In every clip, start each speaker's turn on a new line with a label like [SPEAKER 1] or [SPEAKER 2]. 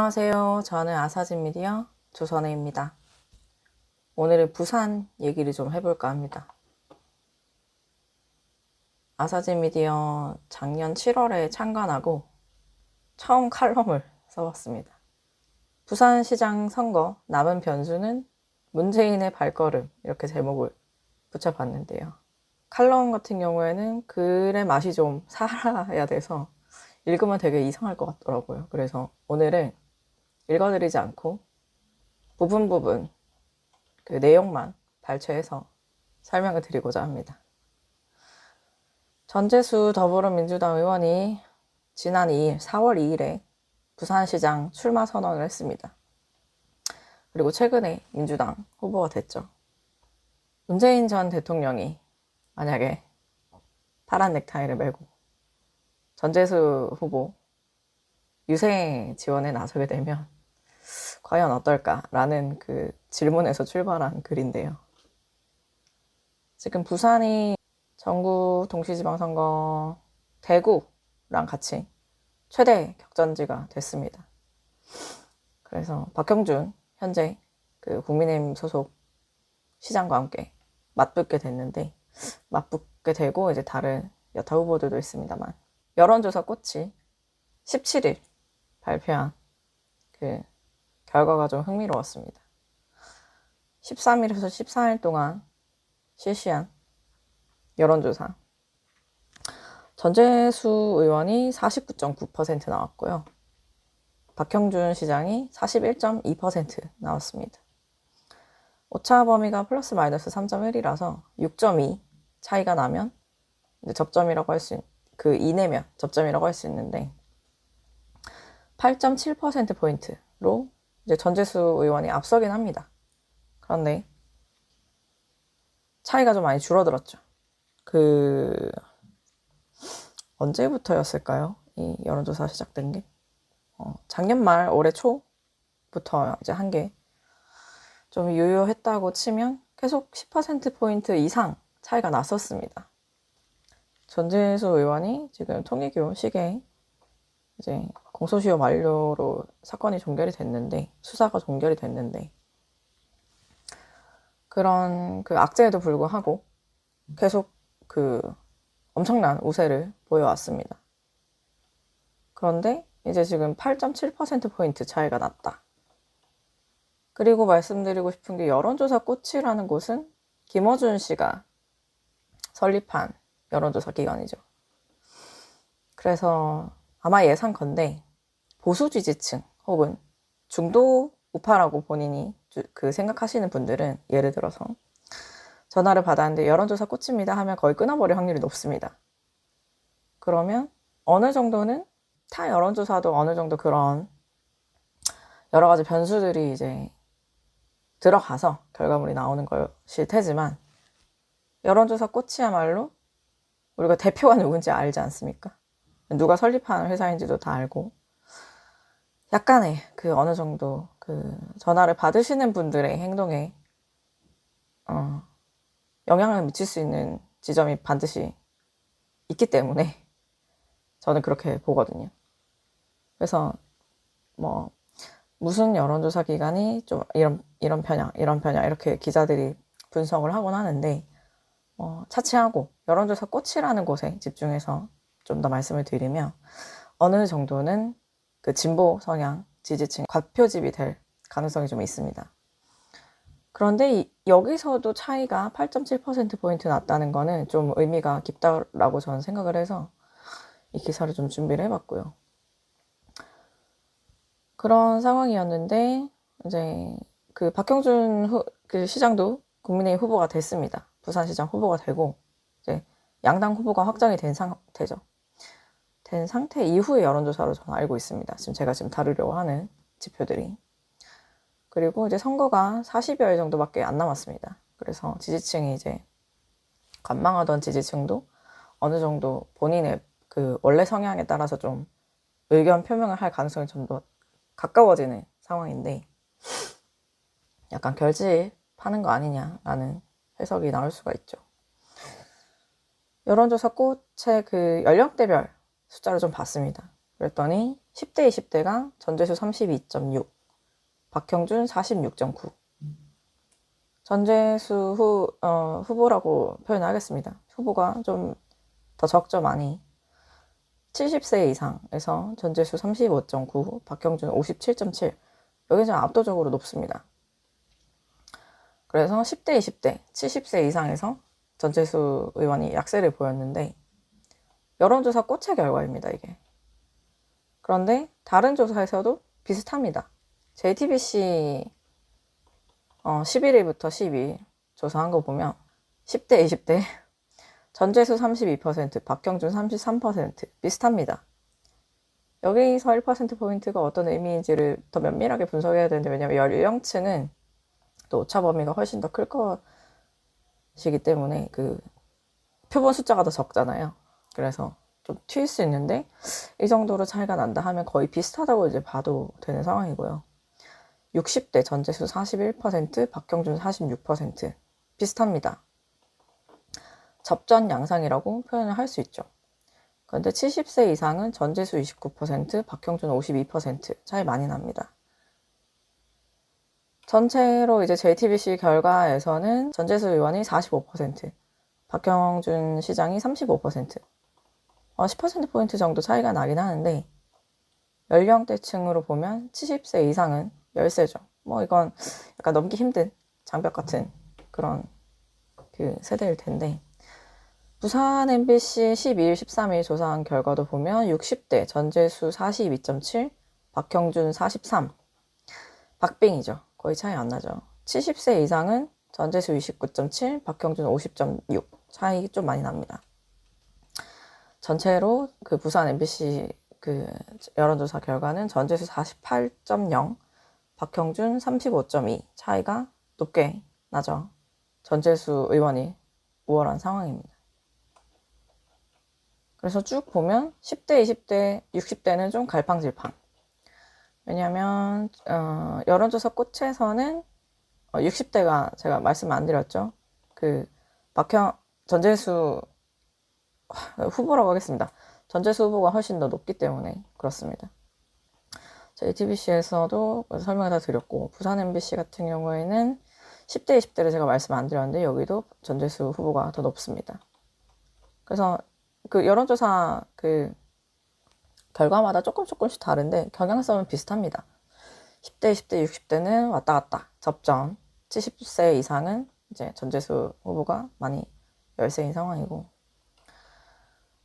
[SPEAKER 1] 안녕하세요. 저는 아사진미디어 조선혜입니다. 오늘은 부산 얘기를 좀 해볼까 합니다. 아사진미디어 작년 7월에 창간하고 처음 칼럼을 써봤습니다. 부산시장 선거 남은 변수는 문재인의 발걸음, 이렇게 제목을 붙여봤는데요. 칼럼 같은 경우에는 글의 맛이 좀 살아야 돼서 읽으면 되게 이상할 것 같더라고요. 그래서 오늘은 읽어드리지 않고 부분 그 내용만 발췌해서 설명을 드리고자 합니다. 전재수 더불어민주당 의원이 지난 2일 4월 2일에 부산시장 출마 선언을 했습니다. 그리고 최근에 민주당 후보가 됐죠. 문재인 전 대통령이 만약에 파란 넥타이를 메고 전재수 후보 유세 지원에 나서게 되면 과연 어떨까라는 그 질문에서 출발한 글인데요. 지금 부산이 전국 동시지방선거 대구랑 같이 최대 격전지가 됐습니다. 그래서 박형준 현재 그 국민의힘 소속 시장과 함께 맞붙게 됐는데, 맞붙게 되고 이제 다른 여타 후보들도 있습니다만, 여론조사 꽃이 17일 발표한 그 결과가 좀 흥미로웠습니다. 13일에서 14일 동안 실시한 여론조사, 전재수 의원이 49.9% 나왔고요. 박형준 시장이 41.2% 나왔습니다. 오차 범위가 플러스 마이너스 3.1이라서 6.2 차이가 나면 이제 접점이라고 할 수 그 이내면 접점이라고 할 수 있는데, 8.7%포인트로 이제 전재수 의원이 앞서긴 합니다. 그런데 차이가 좀 많이 줄어들었죠. 언제부터였을까요? 이 여론조사 시작된 게 작년 말 올해 초부터 이제 한 게 좀 유효했다고 치면 계속 10%포인트 이상 차이가 났었습니다. 전재수 의원이 지금 통일교 시계에 이제 공소시효 만료로 사건이 종결이 됐는데, 수사가 종결이 됐는데, 그런 그 악재에도 불구하고 계속 그 엄청난 우세를 보여왔습니다. 그런데 이제 지금 8.7%포인트 차이가 났다. 그리고 말씀드리고 싶은 게, 여론조사 꽃이라는 곳은 김어준 씨가 설립한 여론조사 기관이죠. 그래서 아마 예상컨대 보수 지지층 혹은 중도 우파라고 본인이 그 생각하시는 분들은, 예를 들어서 전화를 받았는데 여론조사 꽃입니다 하면 거의 끊어버릴 확률이 높습니다. 그러면 어느 정도는 타 여론조사도 어느 정도 그런 여러 가지 변수들이 이제 들어가서 결과물이 나오는 것일 테지만, 여론조사 꽃이야말로 우리가 대표가 누군지 알지 않습니까? 누가 설립한 회사인지도 다 알고, 약간의 그 어느 정도 그 전화를 받으시는 분들의 행동에 영향을 미칠 수 있는 지점이 반드시 있기 때문에 저는 그렇게 보거든요. 그래서 뭐 무슨 여론조사 기관이 좀 이런 편향 이렇게 기자들이 분석을 하곤 하는데, 차치하고 여론조사 꽃이라는 곳에 집중해서 좀 더 말씀을 드리면, 어느 정도는 그 진보 성향 지지층 과표집이 될 가능성이 좀 있습니다. 그런데 여기서도 차이가 8.7%포인트 났다는 거는 좀 의미가 깊다라고 저는 생각을 해서 이 기사를 좀 준비를 해봤고요. 그런 상황이었는데, 이제 그 박형준 그 시장도 국민의힘 후보가 됐습니다. 부산시장 후보가 되고, 이제 양당 후보가 확정이 된 상태죠. 된 상태 이후의 여론조사로 저는 알고 있습니다. 제가 다루려고 하는 지표들이. 그리고 이제 선거가 40여일 정도밖에 안 남았습니다. 그래서 지지층이 이제 관망하던 지지층도 어느 정도 본인의 그 원래 성향에 따라서 좀 의견 표명을 할 가능성이 좀 더 가까워지는 상황인데, 약간 결집하는 거 아니냐라는 해석이 나올 수가 있죠. 여론조사 꽃의 그 연령대별 숫자를 좀 봤습니다. 그랬더니 10대, 20대가 전재수 32.6, 박형준 46.9. 전재수 후보라고 표현하겠습니다. 후보가 좀 더 적죠, 많이. 70세 이상에서 전재수 35.9, 박형준 57.7. 여기 좀 압도적으로 높습니다. 그래서 10대, 20대, 70세 이상에서 전재수 의원이 약세를 보였는데 여론조사 꽃의 결과입니다, 이게. 그런데 다른 조사에서도 비슷합니다. JTBC 11일부터 12일 조사한 거 보면 10대, 20대 전재수 32%, 박형준 33% 비슷합니다. 여기서 1%포인트가 어떤 의미인지를 더 면밀하게 분석해야 되는데, 왜냐면 연령층은 또 오차 범위가 훨씬 더 클 것이기 때문에 그 표본 숫자가 더 적잖아요. 그래서 좀 튈 수 있는데 이 정도로 차이가 난다 하면 거의 비슷하다고 이제 봐도 되는 상황이고요. 60대 전재수 41%, 박형준 46% 비슷합니다. 접전 양상이라고 표현을 할 수 있죠. 그런데 70세 이상은 전재수 29%, 박형준 52% 차이 많이 납니다. 전체로 이제 JTBC 결과에서는 전재수 의원이 45%, 박형준 시장이 35%, 10%포인트 정도 차이가 나긴 하는데 연령대층으로 보면 70세 이상은 열세죠. 뭐 이건 약간 넘기 힘든 장벽 같은 그런 그 세대일 텐데, 부산 MBC 12일, 13일 조사한 결과도 보면 60대 전재수 42.7, 박형준 43. 박빙이죠. 거의 차이 안 나죠. 70세 이상은 전재수 29.7, 박형준 50.6. 차이 좀 많이 납니다. 전체로 그 부산 MBC 그 여론조사 결과는 전재수 48.0, 박형준 35.2 차이가 높게 나죠. 전재수 의원이 우월한 상황입니다. 그래서 쭉 보면 10대, 20대, 60대는 좀 갈팡질팡. 왜냐하면 여론조사 꽃에서는 60대가 제가 말씀 안 드렸죠. 그 전재수 후보라고 하겠습니다. 전재수 후보가 훨씬 더 높기 때문에 그렇습니다. JTBC에서도 설명을 다 드렸고, 부산 MBC 같은 경우에는 10대, 20대를 제가 말씀 안 드렸는데 여기도 전재수 후보가 더 높습니다. 그래서 그 여론조사 그 결과마다 조금씩 다른데 경향성은 비슷합니다. 10대, 20대, 60대는 왔다 갔다 접전, 70세 이상은 이제 전재수 후보가 많이 열세인 상황이고,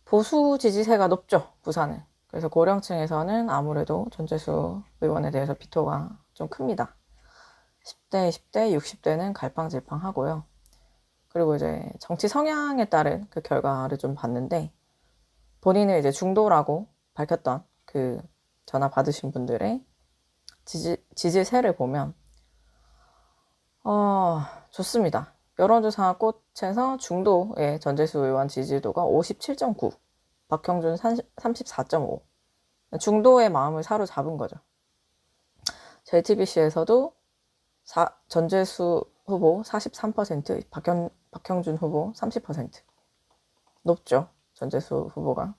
[SPEAKER 1] 보수 지지세가 높죠, 부산은. 그래서 고령층에서는 아무래도 전재수 의원에 대해서 비토가 좀 큽니다. 10대, 20대, 60대는 갈팡질팡하고요. 그리고 이제 정치 성향에 따른 그 결과를 좀 봤는데, 본인을 이제 중도라고 밝혔던 그 전화 받으신 분들의 지지세를 보면 좋습니다. 여론조사 꽃에서 중도의 전재수 의원 지지도가 57.9, 박형준 34.5. 중도의 마음을 사로잡은 거죠. JTBC에서도 전재수 후보 43%, 박형준 후보 30%. 높죠, 전재수 후보가.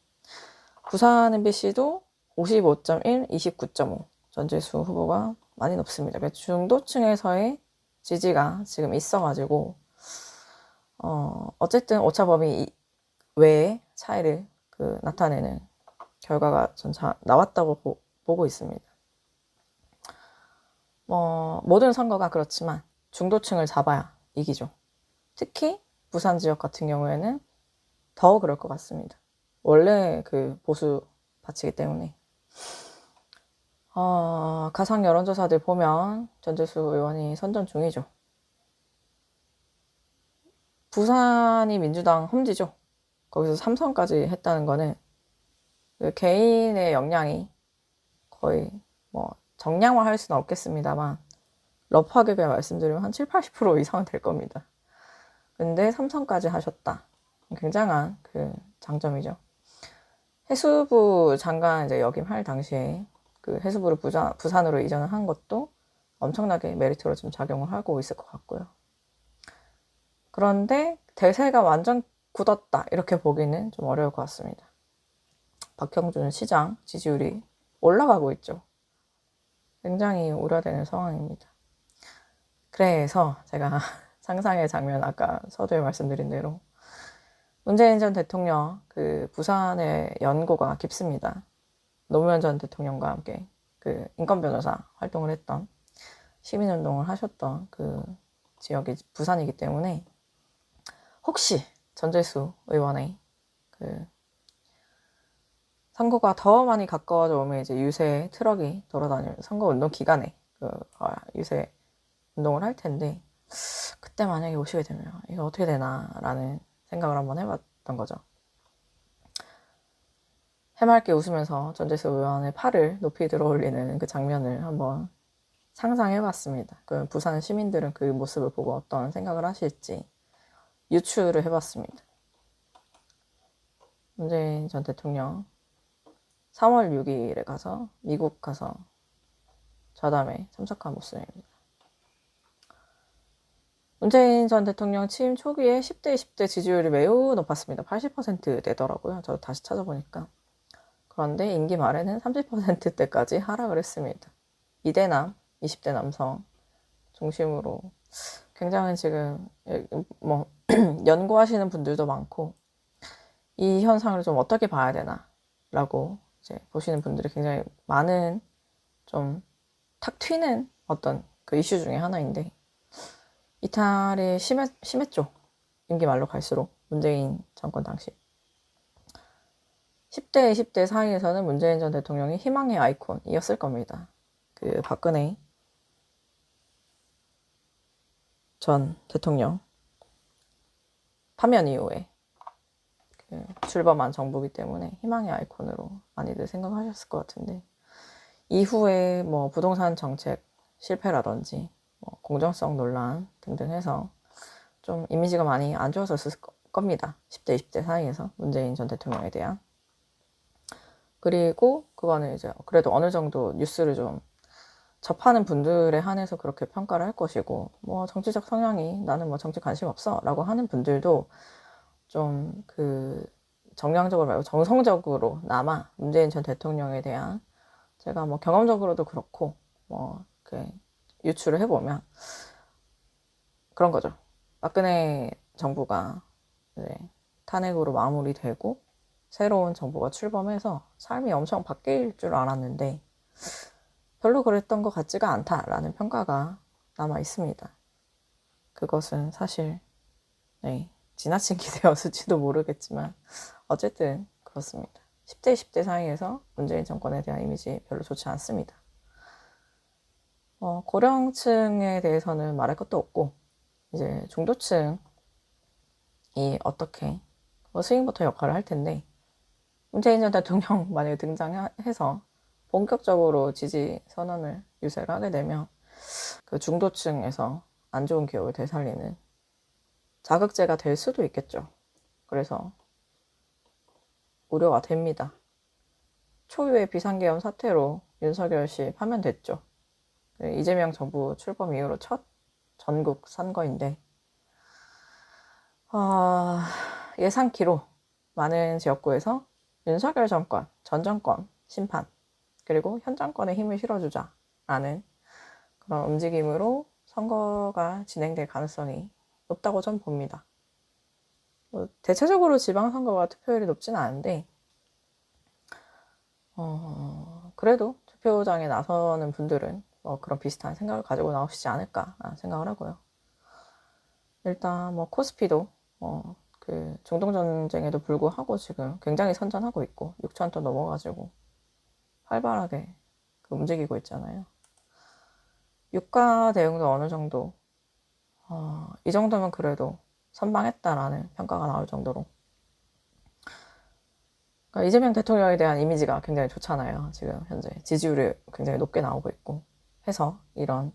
[SPEAKER 1] 부산 MBC도 55.1, 29.5. 전재수 후보가 많이 높습니다. 중도층에서의 지지가 지금 있어가지고 어쨌든 오차범위 외의 차이를 나타내는 결과가 전 나왔다고 보고 있습니다. 모든 선거가 그렇지만 중도층을 잡아야 이기죠. 특히 부산 지역 같은 경우에는 더 그럴 것 같습니다. 원래 그 보수 파치기 때문에. 가상 여론조사들 보면 전재수 의원이 선전 중이죠. 부산이 민주당 험지죠. 거기서 삼선까지 했다는 거는 그 개인의 역량이 거의 정량화할 수는 없겠습니다만 러프하게 그냥 말씀드리면 한 70-80% 이상은 될 겁니다. 근데 삼선까지 하셨다. 굉장한 그 장점이죠. 해수부 장관 이제 역임할 당시에 그 해수부를 부산으로 이전을 한 것도 엄청나게 메리트로 좀 작용을 하고 있을 것 같고요. 그런데 대세가 완전 굳었다 이렇게 보기는 좀 어려울 것 같습니다. 박형준 시장 지지율이 올라가고 있죠. 굉장히 우려되는 상황입니다. 그래서 제가 상상의 장면, 아까 서두에 말씀드린 대로 문재인 전 대통령 그 부산의 연고가 깊습니다. 노무현 전 대통령과 함께 그 인권 변호사 활동을 했던, 시민운동을 하셨던 그 지역이 부산이기 때문에 혹시 전재수 의원의 그 선거가 더 많이 가까워져 오면 이제 유세 트럭이 돌아다니는 선거운동 기간에 그 유세 운동을 할 텐데, 그때 만약에 오시게 되면 이거 어떻게 되나라는 생각을 한번 해봤던 거죠. 해맑게 웃으면서 전재수 의원의 팔을 높이 들어 올리는 그 장면을 한번 상상해봤습니다. 그 부산 시민들은 그 모습을 보고 어떤 생각을 하실지 유추를 해봤습니다. 문재인 전 대통령 3월 6일에 가서 미국 가서 좌담회 참석한 모습입니다. 문재인 전 대통령 취임 초기에 10대, 20대 지지율이 매우 높았습니다. 80%대더라고요. 저도 다시 찾아보니까. 그런데 임기 말에는 30%대까지 하락을 했습니다. 이대남, 20대 남성 중심으로 굉장히 지금 뭐 연구하시는 분들도 많고, 이 현상을 좀 어떻게 봐야 되나 라고 이제 보시는 분들이 굉장히 많은, 좀 탁 튀는 어떤 그 이슈 중에 하나인데, 이탈이 심했죠. 임기 말로 갈수록. 문재인 정권 당시 10대, 20대 사이에서는 문재인 전 대통령이 희망의 아이콘이었을 겁니다. 그 박근혜 전 대통령 파면 이후에 그 출범한 정부이기 때문에 희망의 아이콘으로 많이들 생각하셨을 것 같은데, 이후에 뭐 부동산 정책 실패라든지 뭐 공정성 논란 등등 해서 좀 이미지가 많이 안 좋아졌을 겁니다. 10대, 20대 사이에서 문재인 전 대통령에 대한. 그리고 그거는 이제 그래도 어느 정도 뉴스를 좀 접하는 분들에 한해서 그렇게 평가를 할 것이고, 뭐 정치적 성향이 나는 뭐 정치 관심 없어 라고 하는 분들도 좀 그 정량적으로 말고 정성적으로 남아 문재인 전 대통령에 대한, 제가 뭐 경험적으로도 그렇고 뭐 이렇게 유추를 해보면 그런 거죠. 박근혜 정부가 이제 탄핵으로 마무리되고 새로운 정부가 출범해서 삶이 엄청 바뀔 줄 알았는데 별로 그랬던 것 같지가 않다라는 평가가 남아 있습니다. 그것은 사실 지나친 기대였을지도 모르겠지만 어쨌든 그렇습니다. 10대, 20대 사이에서 문재인 정권에 대한 이미지 별로 좋지 않습니다. 고령층에 대해서는 말할 것도 없고, 이제 중도층이 어떻게 스윙부터 역할을 할 텐데, 문재인 전 대통령 만약에 등장해서 본격적으로 지지 선언을 유세를 하게 되면 그 중도층에서 안 좋은 기억을 되살리는 자극제가 될 수도 있겠죠. 그래서 우려가 됩니다. 초유의 비상계엄 사태로 윤석열 씨 파면됐죠. 이재명 정부 출범 이후로 첫 전국 선거인데, 예상키로 많은 지역구에서 윤석열 정권, 전 정권 심판, 그리고 현 정권에 힘을 실어주자라는 그런 움직임으로 선거가 진행될 가능성이 높다고 전 봅니다. 대체적으로 지방선거가 투표율이 높지는 않은데, 그래도 투표장에 나서는 분들은 그런 비슷한 생각을 가지고 나오시지 않을까 생각을 하고요. 일단 뭐 코스피도 그 중동전쟁에도 불구하고 지금 굉장히 선전하고 있고 6,000ton 넘어가지고 활발하게 움직이고 있잖아요. 유가 대응도 어느 정도 이 정도면 그래도 선방했다라는 평가가 나올 정도로, 그러니까 이재명 대통령에 대한 이미지가 굉장히 좋잖아요. 지금 현재 지지율이 굉장히 높게 나오고 있고 해서 이런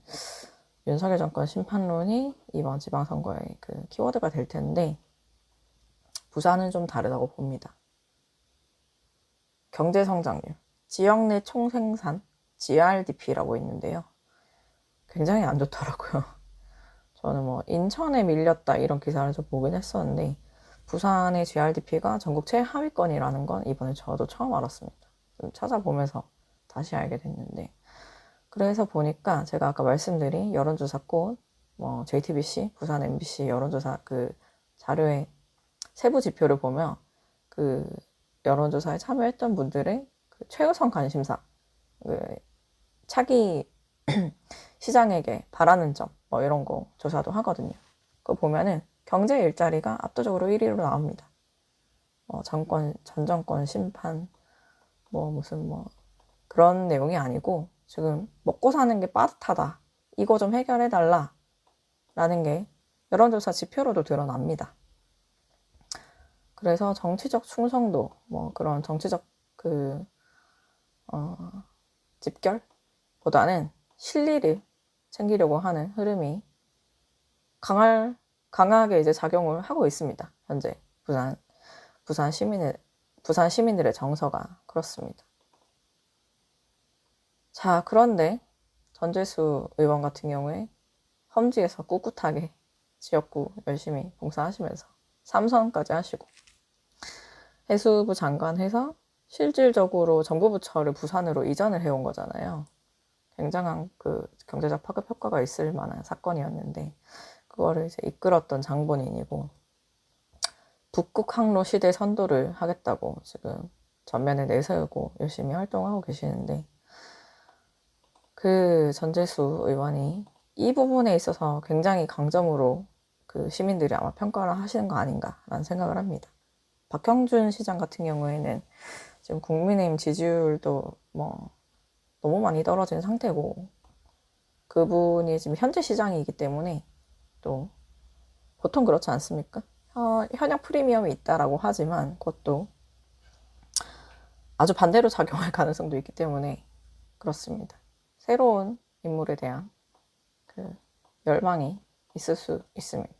[SPEAKER 1] 윤석열 정권 심판론이 이번 지방선거의 그 키워드가 될 텐데, 부산은 좀 다르다고 봅니다. 경제성장률, 지역 내 총생산, GRDP라고 있는데요. 굉장히 안 좋더라고요. 저는 뭐 인천에 밀렸다 이런 기사를 좀 보긴 했었는데, 부산의 GRDP가 전국 최하위권이라는 건 이번에 저도 처음 알았습니다. 좀 찾아보면서 다시 알게 됐는데, 그래서 보니까 제가 아까 말씀드린 여론조사꽃, 뭐 JTBC, 부산 MBC 여론조사 그 자료의 세부 지표를 보면 그 여론조사에 참여했던 분들의 그 최우선 관심사, 그 차기 시장에게 바라는 점, 뭐 이런 거 조사도 하거든요. 그거 보면은 경제 일자리가 압도적으로 1위로 나옵니다. 전 정권 심판, 뭐 무슨 뭐 그런 내용이 아니고 지금 먹고 사는 게 빠듯하다. 이거 좀 해결해달라. 라는 게 여론조사 지표로도 드러납니다. 그래서 정치적 충성도, 뭐 그런 정치적 집결보다는 실리를 챙기려고 하는 흐름이 강하게 이제 작용을 하고 있습니다. 현재 부산 시민들의 정서가 그렇습니다. 자, 그런데 전재수 의원 같은 경우에 험지에서 꿋꿋하게 지역구 열심히 봉사하시면서 3선까지 하시고 해수부 장관 해서 실질적으로 정부 부처를 부산으로 이전을 해온 거잖아요. 굉장한 그 경제적 파급 효과가 있을 만한 사건이었는데 그거를 이제 이끌었던 장본인이고 북극 항로 시대 선도를 하겠다고 지금 전면에 내세우고 열심히 활동하고 계시는데 그 전재수 의원이 이 부분에 있어서 굉장히 강점으로 그 시민들이 아마 평가를 하시는 거 아닌가라는 생각을 합니다. 박형준 시장 같은 경우에는 지금 국민의힘 지지율도 뭐 너무 많이 떨어진 상태고 그분이 지금 현재 시장이기 때문에 또 보통 그렇지 않습니까? 현역 프리미엄이 있다라고 하지만 그것도 아주 반대로 작용할 가능성도 있기 때문에 그렇습니다. 새로운 인물에 대한 그 열망이 있을 수 있습니다.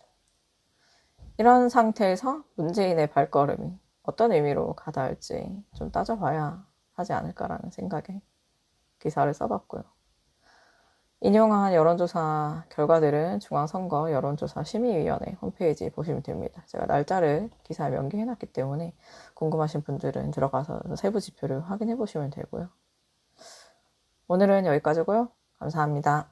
[SPEAKER 1] 이런 상태에서 문재인의 발걸음이 어떤 의미로 가다할지 좀 따져봐야 하지 않을까라는 생각에 기사를 써봤고요. 인용한 여론조사 결과들은 중앙선거 여론조사 심의위원회 홈페이지 보시면 됩니다. 제가 날짜를 기사에 명기해놨기 때문에 궁금하신 분들은 들어가서 세부 지표를 확인해 보시면 되고요. 오늘은 여기까지고요. 감사합니다.